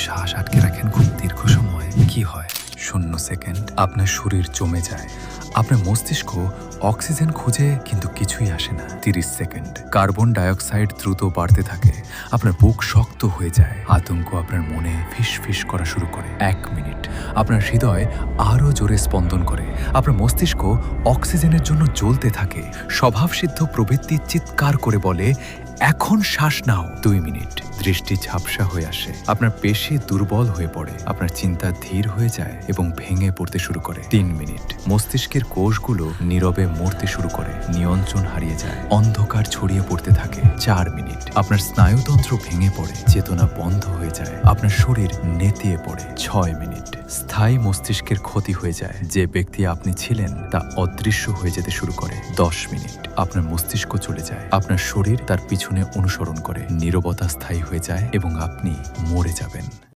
শ্বাস আটকে রাখেন খুব দীর্ঘ সময়, কি হয়? 0 সেকেন্ড আপনার শরীর জমে যায়, আপনার মস্তিষ্ক অক্সিজেন খুঁজে কিন্তু কিছুই আসে না। 30 সেকেন্ড কার্বন ডাইঅক্সাইড দ্রুত বাড়তে থাকে, আপনার বুক শক্ত হয়ে যায়, আতঙ্ক আপনার মনে ফিস ফিস করা শুরু করে। 1 মিনিট আপনার হৃদয় আরও জোরে স্পন্দন করে, আপনার মস্তিষ্ক অক্সিজেনের জন্য জ্বলতে থাকে, স্বভাবসিদ্ধ প্রবৃত্তি চিৎকার করে বলে এখন শ্বাস নাও। 2 মিনিট দৃষ্টি ঝাপসা হয়ে আসে, আপনার পেশি দুর্বল হয়ে পড়ে, আপনার চিন্তা ধীর হয়ে যায় এবং ভেঙে পড়তে শুরু করে। 3 মিনিট মস্তিষ্কের কোষগুলো নীরবে মরতে শুরু করে, নিয়ন্ত্রণ হারিয়ে যায়, অন্ধকার ছড়িয়ে পড়তে থাকে। 4 মিনিট আপনার স্নায়ুতন্ত্র ভেঙে পড়ে, চেতনা বন্ধ হয়ে যায়, আপনার শরীর নেতিয়ে পড়ে। 6 মিনিট স্থায়ী মস্তিষ্কের ক্ষতি হয়ে যায়, যে ব্যক্তি আপনি ছিলেন তা অদৃশ্য হয়ে যেতে শুরু করে। 10 মিনিট আপনার মস্তিষ্ক চলে যায়, আপনার শরীর তার পিছনে অনুসরণ করে, নীরবতা স্থায়ী হয়ে যায় এবং আপনি মরে যাবেন।